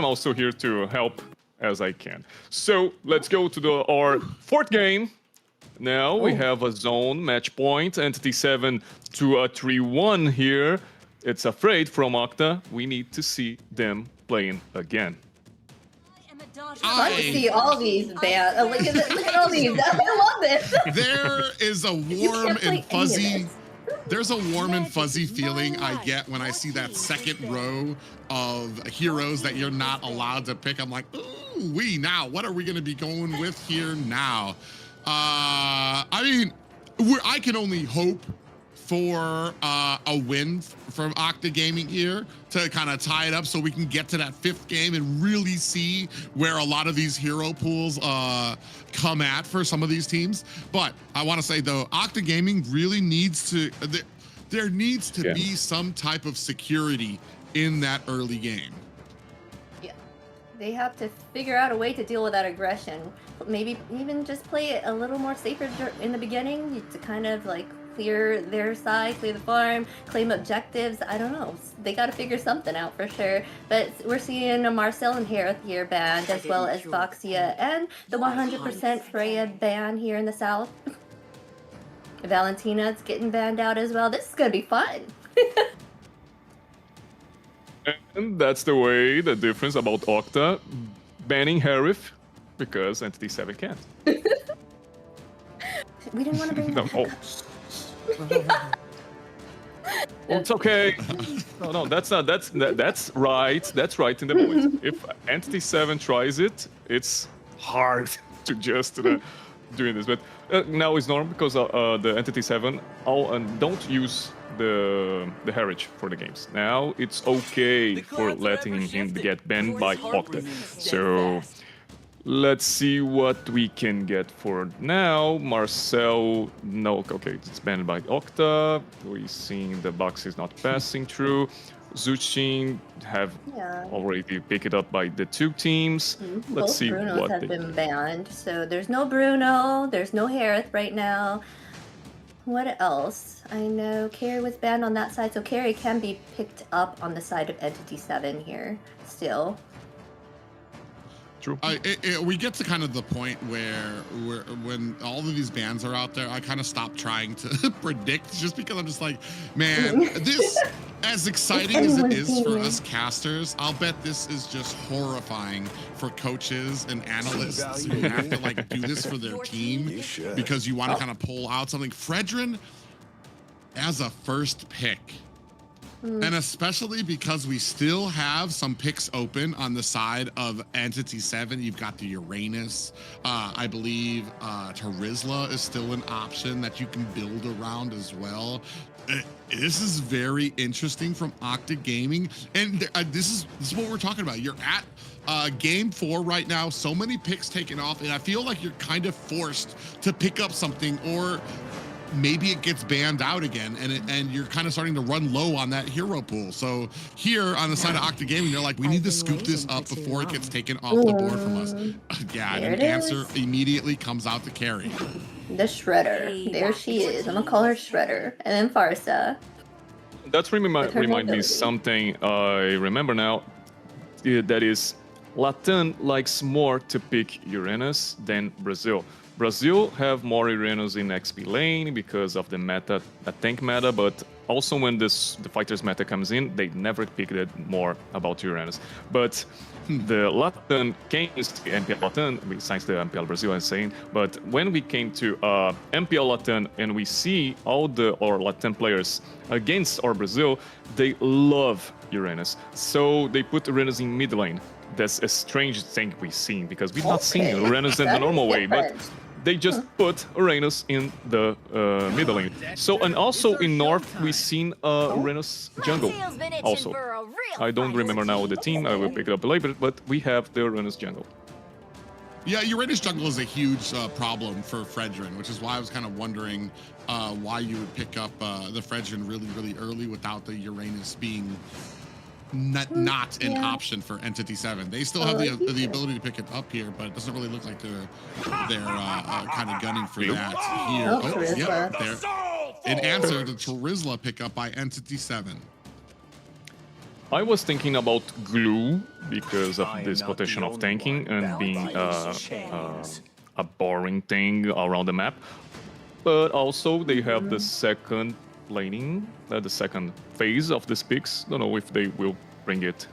I'm also here to help as I can. So let's go to our fourth game. Now we have a zone match point. Entity7 to a 3-1 here. It's afraid from Octa. We need to see them playing again. I see all these bands. Look at all these. I love it. There is a warm and fuzzy. There's a warm and fuzzy feeling I get when I see that second row of heroes that you're not allowed to pick. I'm like, ooh, now what are we going to be going with here now? I mean, I can only hope for a win from Octa Gaming here to kind of tie it up so we can get to that fifth game and really see where a lot of these hero pools come at for some of these teams. But I want to say, though, Octa Gaming really needs to, there needs to be some type of security in that early game. Yeah, they have to figure out a way to deal with that aggression. Maybe even just play it a little more safer in the beginning to kind of like clear their side, clear the farm, claim objectives. I don't know. They got to figure something out for sure. But we're seeing a Marcel and Harith here banned, as well as Foxia and the 100% Freya ban here in the south. Valentina's getting banned out as well. This is going to be fun. And that's the way, the difference about Octa banning Harith because Entity7 can't. We didn't want to bring that up. It's okay. No, that's not. That's right. That's right in the moment. If Entity7 tries it, it's hard to just doing this. But now it's normal because the Entity7 don't use the heritage for the games. Now it's okay for letting him get banned by Octa. So let's see what we can get for now. Marcel, no, okay, it's banned by Octa. We're seeing the box is not passing through. Zuchin have already picked it up by the two teams. Let's see Brunos what have been banned. So there's no Bruno, there's no Harith right now. What else? I know Carrie was banned on that side, so Carrie can be picked up on the side of Entity7 here still. True. We get to kind of the point where when all of these bans are out there, I kind of stop trying to predict just because I'm just like, man, this, as exciting as it is for us casters, I'll bet this is just horrifying for coaches and analysts who have to like do this for their team because you want to kind of pull out something. Fredrin as a first pick. And especially because we still have some picks open on the side of Entity7. You've got the Uranus. I believe Terizla is still an option that you can build around as well. This is very interesting from Octa Gaming. And this is what we're talking about. You're at game 4 right now. So many picks taken off. And I feel like you're kind of forced to pick up something, or maybe it gets banned out again, and you're kind of starting to run low on that hero pool. So here on the side of Octa Gaming, they're like, we need to scoop this up before it gets taken off the board from us. Yeah, and an answer immediately comes out to Carrie. The Shredder. There she is. I'm gonna call her Shredder. And then Farsa. That's remind me something I remember now. That is, Latin likes more to pick Uranus than Brazil. Brazil have more Uranus in XP lane because of the meta, the tank meta, but also when the fighters meta comes in, they never picked it more about Uranus. But the Latin came to MPL Latin, besides the MPL Brazil, I'm saying, but when we came to MPL Latin and we see all our Latin players against our Brazil, they love Uranus. So they put Uranus in mid lane. That's a strange thing we've seen because we've not seen Uranus in the normal way, but they just put Uranus in the middle lane. So, and also in North, we've seen Uranus jungle also. I don't remember now the team, I will pick it up later, but we have the Uranus jungle. Yeah, Uranus jungle is a huge problem for Fredrin, which is why I was kind of wondering why you would pick up the Fredrin really, really early without the Uranus being not an option for Entity7. They still have the ability to pick it up here, but it doesn't really look like they're kind of gunning for that here. There. In answer to Terizla pickup by Entity7. I was thinking about glue because of this potential of tanking and being a boring thing around the map. But also they have the second laning, the second phase of this picks. Don't know if they will bring it.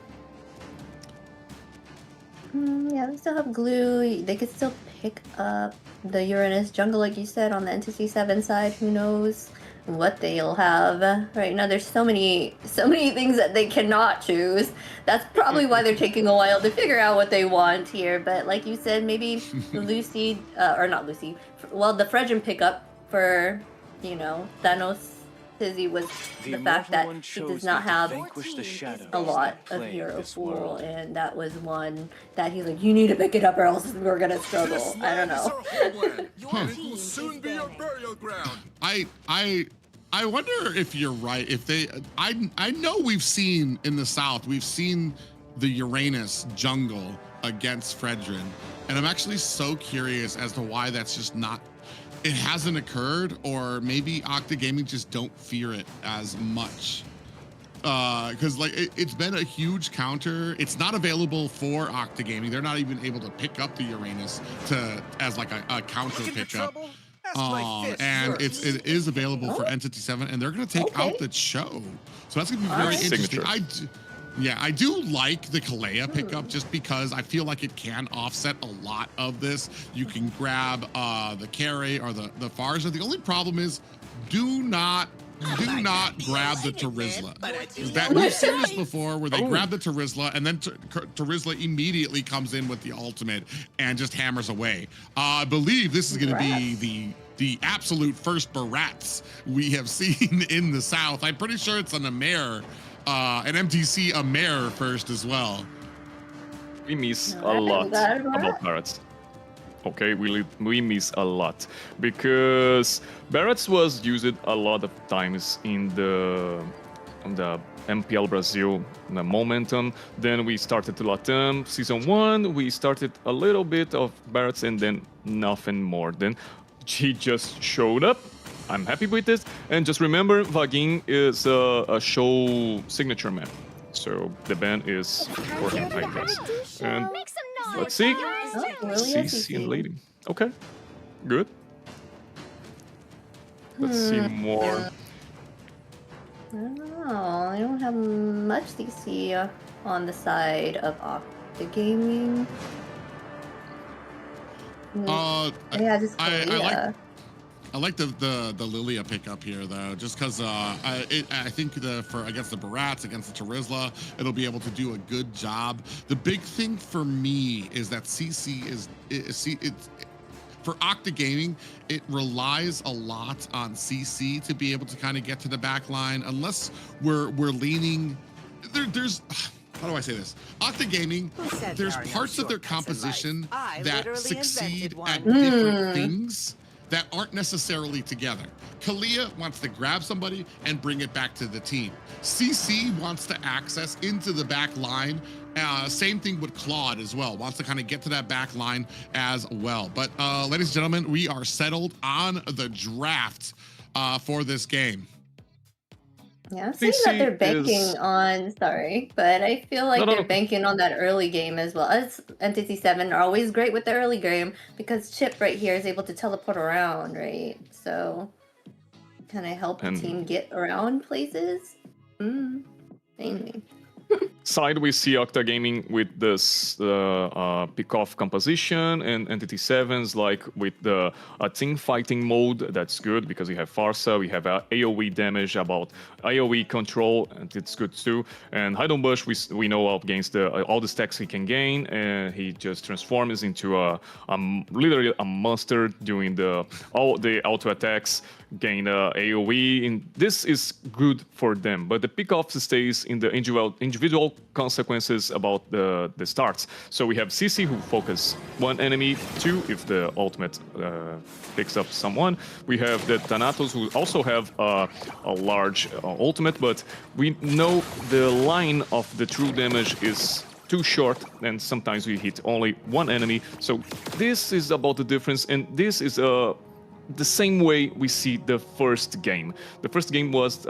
Yeah, they still have glue. They could still pick up the Uranus jungle, like you said, on the Entity7 side. Who knows what they'll have right now? There's so many things that they cannot choose. That's probably why they're taking a while to figure out what they want here. But like you said, maybe Lucy, or not Lucy. Well, the Fredgen pickup for, you know, Thanos. Tizzy was the fact that he does not have a lot of hero pool, and that was one that he's like, you need to pick it up or else we're gonna struggle. I don't know. It will soon be your burial ground. I wonder if you're right. If they, I know we've seen in the South, we've seen the Uranus jungle against Fredgen, and I'm actually so curious as to why that's just not. It hasn't occurred, or maybe Octa Gaming just don't fear it as much. Because like it's been a huge counter. It's not available for Octa Gaming. They're not even able to pick up the Uranus as like a counter pickup. And it is available for Entity7, and they're going to take out the Cho. So that's going to be very interesting. I do like the Kalea pickup just because I feel like it can offset a lot of this. You can grab the carry or the Farza. The only problem is do not grab the Terizla. We've seen this before where they grab the Terizla and then Terizla immediately comes in with the ultimate and just hammers away. I believe this is going to be the absolute first Barats we have seen in the South. I'm pretty sure it's an AMER. An MTC AMER first as well. We miss a lot about Barretts. Okay, we miss a lot because Barretts was used a lot of times in the MPL Brazil, the momentum. Then we started to Latam season 1. We started a little bit of Barretts and then nothing more. Then he just showed up. I'm happy with this, and just remember, Vagin is a show signature map, so the ban is for him, I guess. And let's see, CC and Lady. Okay, good. Let's see more. I don't know. I don't have much CC on the side of Octa Gaming. Yeah, just I like the Lilia pickup here though, just because I think against the Barats, against the Terizla, it'll be able to do a good job. The big thing for me is that CC it's for Octa Gaming, it relies a lot on CC to be able to kind of get to the back line, unless we're leaning. There's how do I say this? Octa Gaming, there's parts of their composition that succeed at different things that aren't necessarily together. Kalea wants to grab somebody and bring it back to the team. CC wants to access into the back line. Same thing with Claude as well, wants to kind of get to that back line as well. But ladies and gentlemen, we are settled on the draft for this game. Yeah, I'm seeing that they're banking on, but I feel like they're banking on that early game as well. As Entity7 are always great with the early game because Chip right here is able to teleport around, right? So kind of help the team get around places. Mainly. Side we see Octa Gaming with this pick-off composition, and Entity7's like with the team fighting mode. That's good because we have Farsa, we have AoE damage, about AoE control, and it's good too. And Heidelbush, we know against all the stacks he can gain, and he just transforms into literally a monster doing all the auto attacks, gain AoE, and this is good for them. But the pick-off stays in the individual consequences about the starts. So we have CC who focus one enemy, 2 if the ultimate picks up someone. We have the Thanatos who also have a large ultimate, but we know the line of the true damage is too short, and sometimes we hit only one enemy. So this is about the difference, and this is the same way we see the first game. The first game was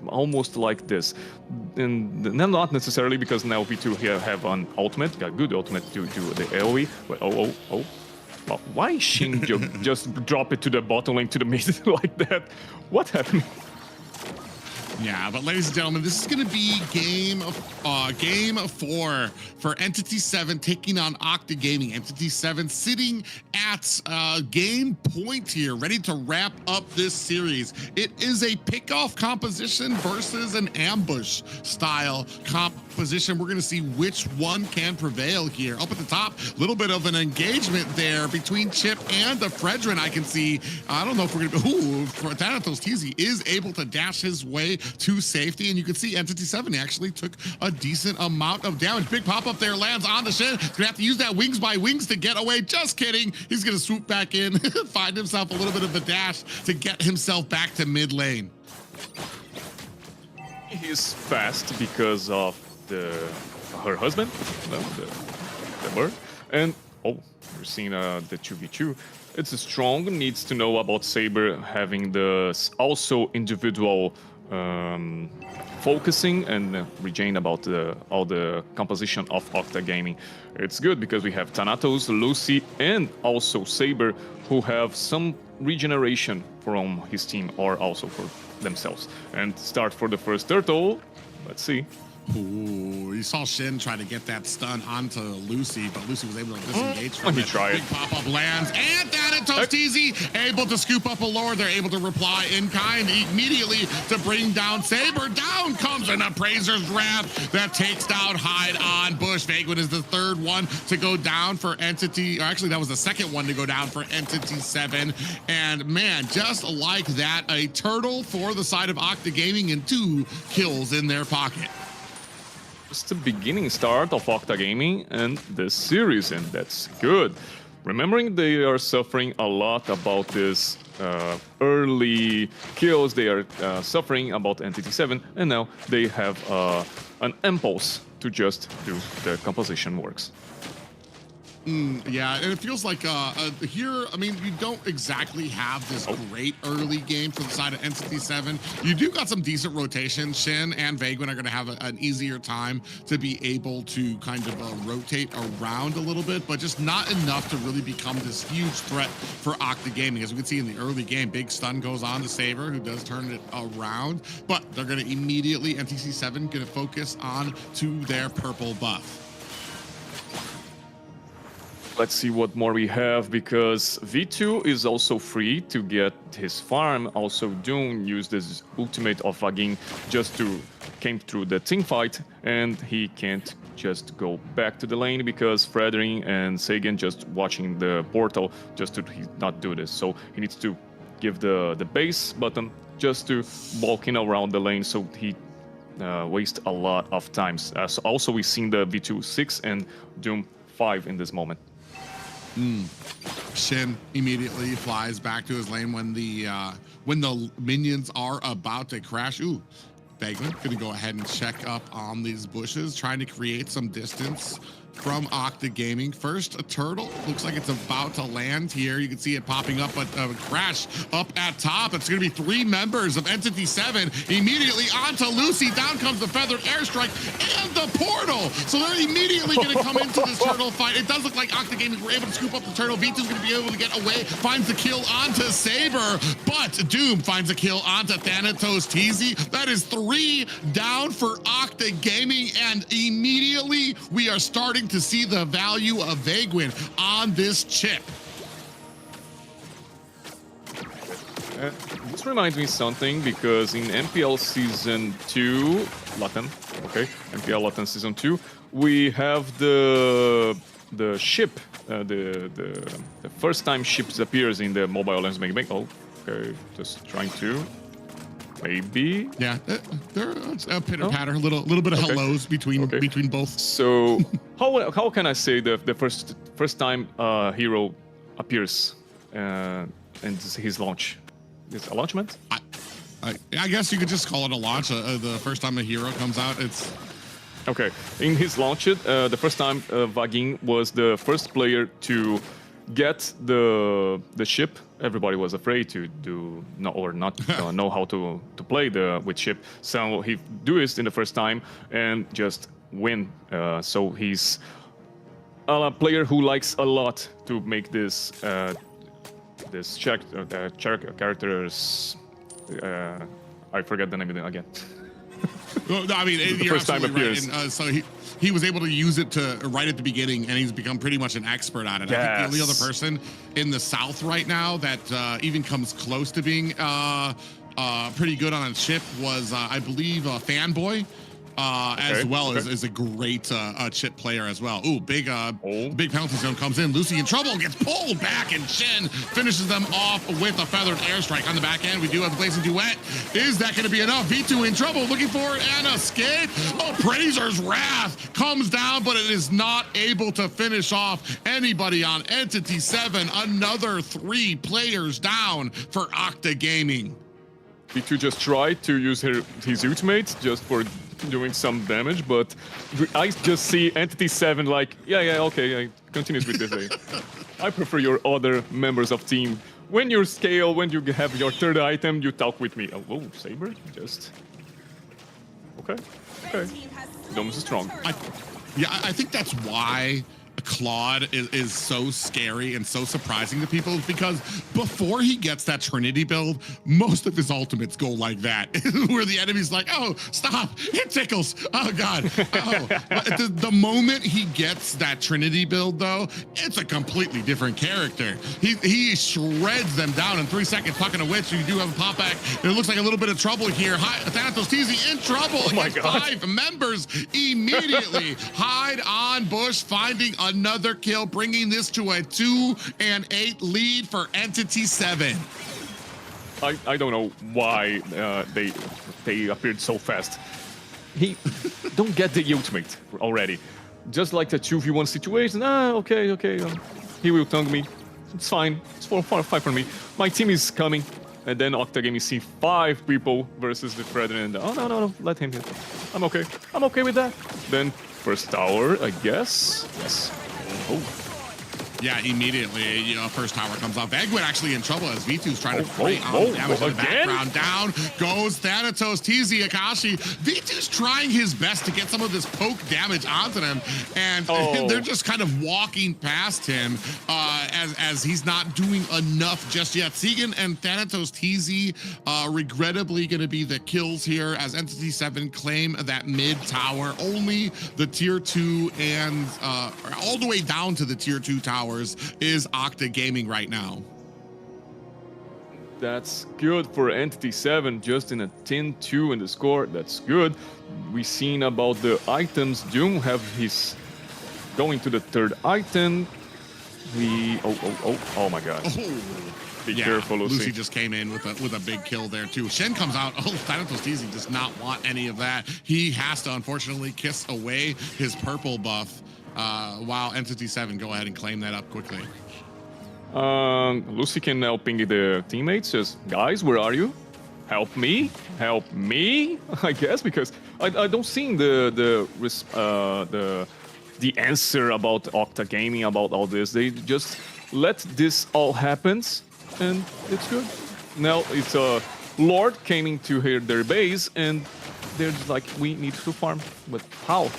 almost like this, and not necessarily because now V2 here have an ultimate, a good ultimate to do the AoE. But well, why Shin just drop it to the bottom lane to the mid like that? What happened? Yeah, but ladies and gentlemen, this is going to be game 4 for Entity7 taking on Octa Gaming. Entity7 sitting at game point here, ready to wrap up this series. It is a pick-off composition versus an ambush style composition. We're going to see which one can prevail here. Up at the top, a little bit of an engagement there between Chip and the Fredrin. I can see, I don't know if we're going to, ooh, Thanatos TZ is able to dash his way to safety, and you can see Entity7 actually took a decent amount of damage. Big pop-up there lands on the Shin. He's gonna have to use that wings by wings to get away. Just kidding. He's gonna swoop back in, find himself a little bit of a dash to get himself back to mid lane. He's fast because of her husband, the bird, and we're seeing the 2v2. It's strong. Needs to know about Saber having the also individual focusing and regain about all the composition of Octa Gaming. It's good because we have Thanatos, Lucy, and also Saber, who have some regeneration from his team or also for themselves. And start for the first turtle. Let's see. Ooh, you saw Shin try to get that stun onto Lucy, but Lucy was able to disengage from He it. tried. Big pop-up lands, and Thanatos TZ able to scoop up a lord. They're able to reply in kind immediately to bring down Saber. Down comes an Appraiser's Wrath that takes down Hyde on Bush. Vaguin is the third one to go down for Entity, or actually that was the second one to go down for Entity7. And man, just like that, a turtle for the side of Octa Gaming and 2 kills in their pocket. It's the beginning start of Octa Gaming and this series, and that's good. Remembering they are suffering a lot about this early kills, they are suffering about Entity7, and now they have an impulse to just do the composition works. Yeah, and it feels like here, I mean, you don't exactly have this great early game for the side of Entity7. You do got some decent rotation. Shin and Vaguin are going to have an easier time to be able to kind of rotate around a little bit, but just not enough to really become this huge threat for Octa Gaming. As we can see in the early game, big stun goes on to Saber, who does turn it around, but they're going to immediately, Entity7 going to focus on to their purple buff. Let's see what more we have, because V2 is also free to get his farm. Also, Doom used his ultimate of Vagin just to came through the team fight, and he can't just go back to the lane because Fredrin and Sagan just watching the portal just to not do this. So he needs to give the base button just to walking around the lane, so he waste a lot of times. So also we've seen the V2 6 and Doom 5 in this moment. Shin immediately flies back to his lane when the minions are about to crash. Ooh, Vaguin gonna go ahead and check up on these bushes, trying to create some distance from Octa Gaming. First, a turtle. Looks like it's about to land here. You can see it popping up, but crash up at top. It's going to be 3 members of Entity7 immediately onto Lucy. Down comes the feathered airstrike and the portal. So they're immediately going to come into this turtle fight. It does look like Octa Gaming were able to scoop up the turtle. V2's going to be able to get away, finds the kill onto Saber, but Doom finds a kill onto Thanatos TZ. That is 3 down for Octa Gaming, and immediately we are starting to see the value of Vaguin on this chip. This reminds me something, because in MPL Season 2, Latin, okay, MPL Latin Season 2, we have the ship, the first time ships appears in the Mobile Legends Make Make. Oh, okay, just trying to. Maybe. Yeah, there's a pitter patter, a little bit of hellos between both. So how can I say the first time hero appears in his launch? Is a launchment? I guess you could just call it a launch. The first time a hero comes out, it's okay. In his launch, the first time Vagin was the first player to get the ship. Everybody was afraid to not know how to play with ship. So he do it in the first time and just win. So he's a player who likes a lot to make this characters. I forget the name of it again. Well, no, I mean, the you're first time absolutely appears. right. And, so he was able to use it to right at the beginning, and he's become pretty much an expert on it. I think the only other person in the South right now that even comes close to being pretty good on a ship was, I believe, Fanboy. As well as a great chip player as well. Ooh, big penalty zone comes in. Lucy in trouble, gets pulled back, and Shen finishes them off with a feathered airstrike on the back end. We do have the blazing duet. Is that going to be enough? V2 in trouble, looking for an escape. Oh, Prazer's Wrath comes down, but it is not able to finish off anybody on Entity7. Another 3 players down for Octa Gaming. V2 just tried to use his ultimate just for doing some damage, but I just see Entity7 like, yeah, okay, continues with this. I prefer your other members of team. When you scale, when you have your third item, you talk with me. Oh, Saber, just... Okay. Domus is strong. I think that's why Claude is so scary and so surprising to people, because before he gets that Trinity build, most of his ultimates go like that, where the enemy's like, oh, stop, it tickles, oh God. Oh. The moment he gets that Trinity build, though, it's a completely different character. He shreds them down in 3 seconds. Talking to which, you do have a pop back. It looks like a little bit of trouble here. Thanatos TZ in trouble. Oh my God. 5 members immediately. Hide on Bush, finding another kill, bringing this to a 2-8 lead for Entity7. I don't know why they appeared so fast. He don't get the ultimate already. Just like the 2v1 situation. Okay. He will tongue me. It's fine. It's 4-5 for me. My team is coming. And then Octa Gaming see 5 people versus the Fredrin. Oh, no, let him hit. I'm okay with that. Then first tower, I guess. Yes. Oh. Yeah, immediately, first tower comes off. Egwin actually in trouble as V2's trying to fight on damage in the background. Down goes Thanatos, TZ, Akashi. V2's trying his best to get some of this poke damage onto them, and they're just kind of walking past him as he's not doing enough just yet. Segan and Thanatos TZ regrettably going to be the kills here as Entity7 claim that mid tower. Only the tier 2 and all the way down to the tier 2 towers is Octa Gaming right now. That's good for Entity7, just in a 10-2 in the score. That's good. We seen about the items. Doom have his going to the third item. Oh my God. Be careful, Lucy. Lucy just came in with a big kill there too. Shen comes out. Oh, Thanatos TZ does not want any of that. He has to unfortunately kiss away his purple buff. While Entity7 go ahead and claim that up quickly. Lucy can now ping the teammates, says, guys, where are you? Help me, I guess, because I don't see the answer about Octa Gaming, about all this. They just let this all happen, and it's good. Now it's Lord came into their base, and they're just like, we need to farm, but how?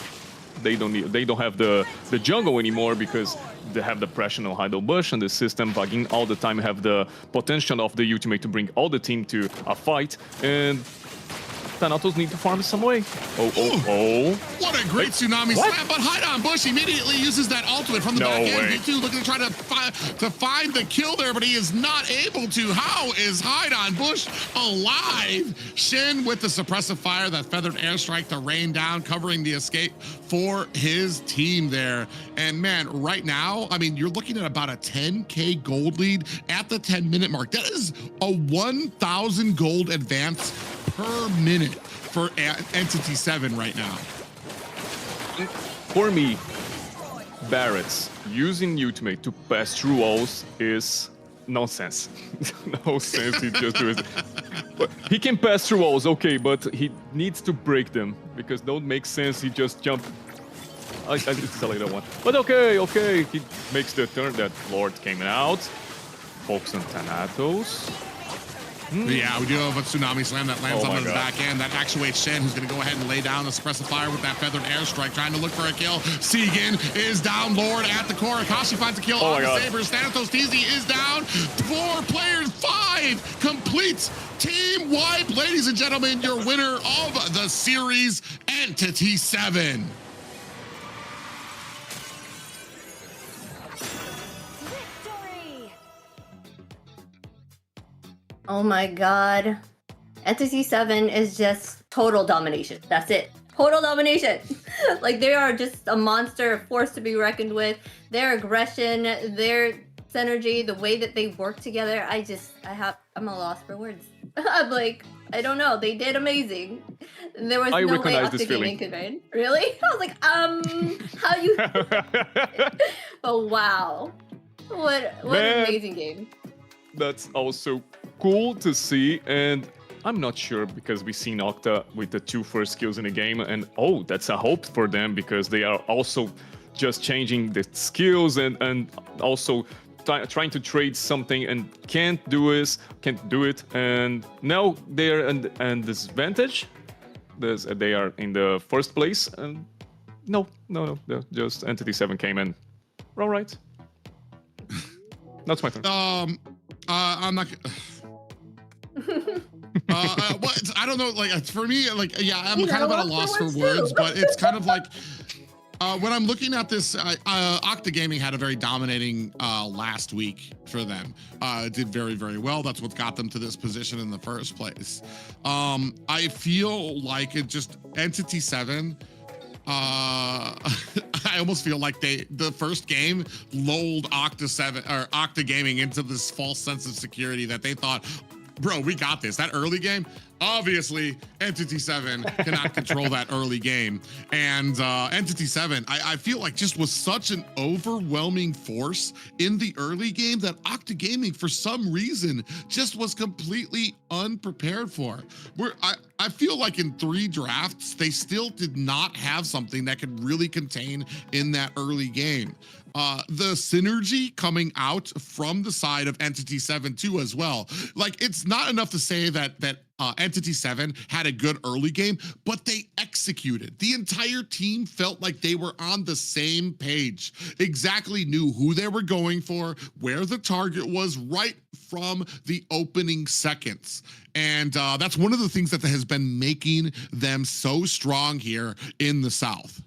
They don't have the jungle anymore because they have the pressure on Hydro Bush and the system bugging all the time. Have the potential of the ultimate to bring all the team to a fight, and Thanatos need to farm some way. Oh. What a great tsunami slam, but Hide on Bush immediately uses that ultimate from the back end. V2 looking to try to find the kill there, but he is not able to. How is Hide on Bush alive? Shen with the suppressive fire, that feathered airstrike to rain down, covering the escape for his team there. And man, right now, I mean, you're looking at about a 10K gold lead at the 10-minute mark. That is a 1,000 gold advance per minute for Entity7 right now. For me, Barrett's using ultimate to pass through walls is nonsense. No sense, he just does it. But he can pass through walls, okay, but he needs to break them, because don't make sense, he just jump. It's a little one. But okay, he makes the turn. That Lord came out. Focus on Thanatos. Yeah, we do have a Tsunami Slam that lands Oh on my the God. back end. That actuates Shen, who's going to go ahead and lay down the Suppressive Fire with that Feathered Airstrike, trying to look for a kill. Segan is down, Lord at the core. Akashi finds a kill Oh on my the God. Sabers. Thanatos TZ is down. 4 players, 5 complete team wipe. Ladies and gentlemen, your winner of the series, Entity7. Victory! Oh my god. Entity7 is just total domination. That's it. Total domination. Like, they are just a monster, a force to be reckoned with. Their aggression, their synergy, the way that they work together, I'm at a loss for words. I'm like, I don't know. They did amazing. There was I no way recognize this Octa Gaming feeling. could win. Really? I was like, how you? Oh wow. What an Man. amazing game. That's also cool to see, and I'm not sure because we've seen Octa with the 2 first kills in the game, and oh, that's a hope for them because they are also just changing the skills and also trying to trade something and can't do it, and now they're in disadvantage. They are in the first place, and no, just Entity7 came in. All right. That's my turn. I'm not. What I don't know. Like for me, like yeah, I'm kind of at a loss for words, but it's kind of like when I'm looking at this. Octa Gaming had a very dominating last week for them. Did very, very well. That's what got them to this position in the first place. I feel like it just Entity7. I almost feel like the first game lulled Octa Gaming into this false sense of security that they thought, bro, we got this. That early game, obviously, Entity7 cannot control that early game. And Entity7, I feel like just was such an overwhelming force in the early game that Octa Gaming, for some reason, just was completely unprepared for. I feel like in 3 drafts, they still did not have something that could really contain in that early game. The synergy coming out from the side of Entity7 too as well. Like, it's not enough to say that Entity7 had a good early game, but they executed. The entire team felt like they were on the same page, exactly knew who they were going for, where the target was right from the opening seconds. And that's one of the things that has been making them so strong here in the South.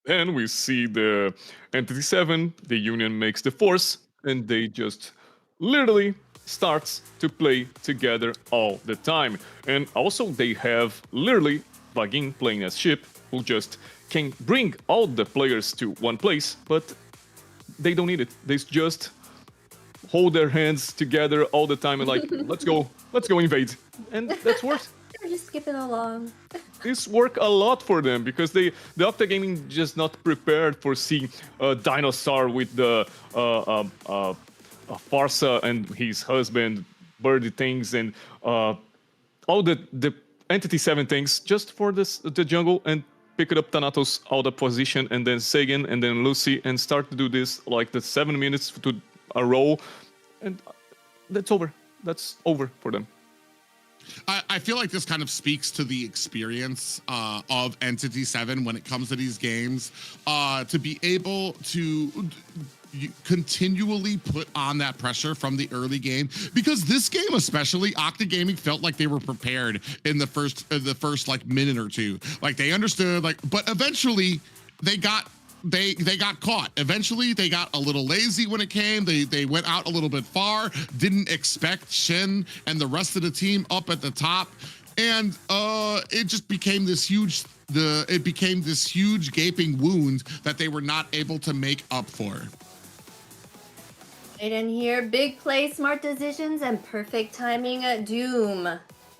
Then we see the Entity7, the Union makes the force, and they just literally starts to play together all the time. And also they have literally Vagin playing as ship, who just can bring all the players to one place, but they don't need it. They just hold their hands together all the time and like, let's go invade. And that's worth. They're just skipping along. This work a lot for them because the Octa Gaming just not prepared for seeing a dinosaur with the Farsa and his husband, birdie things, and all the Entity7 things just for the jungle, and pick it up Thanatos out of position, and then Sagan, and then Lucy, and start to do this like the 7 minutes to a roll, and that's over. That's over for them. I feel like this kind of speaks to the experience of Entity7 when it comes to these games, to be able to continually put on that pressure from the early game, because this game especially, Octa Gaming felt like they were prepared in the first like minute or two. Like they understood, like, but eventually they got caught. Eventually, they got a little lazy when it came. They went out a little bit far, didn't expect Shen and the rest of the team up at the top. And it just became this huge gaping wound that they were not able to make up for. Right in here, big play, smart decisions, and perfect timing. Doom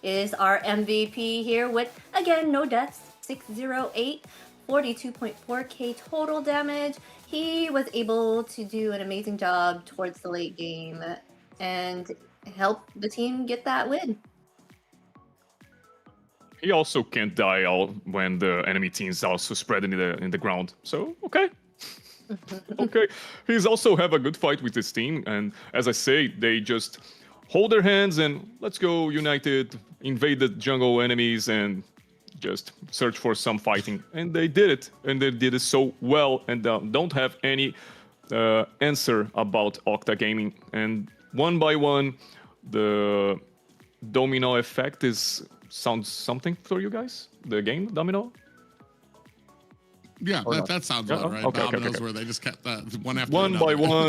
is our MVP here with, again, no deaths, 608. 42.4k total damage. He was able to do an amazing job towards the late game and help the team get that win. he also can't die all when the enemy teams also spread in the ground. So okay. Okay. He's also have a good fight with his team, and as I say, they just hold their hands and let's go united, invade the jungle enemies and just search for some fighting. And they did it, and they did it so well, and don't have any answer about Octa Gaming. And one by one, the domino effect sounds something for you guys? The game domino? Yeah, that sounds Yeah, about right. okay, Dominoes where they just kept that one after One another. by one.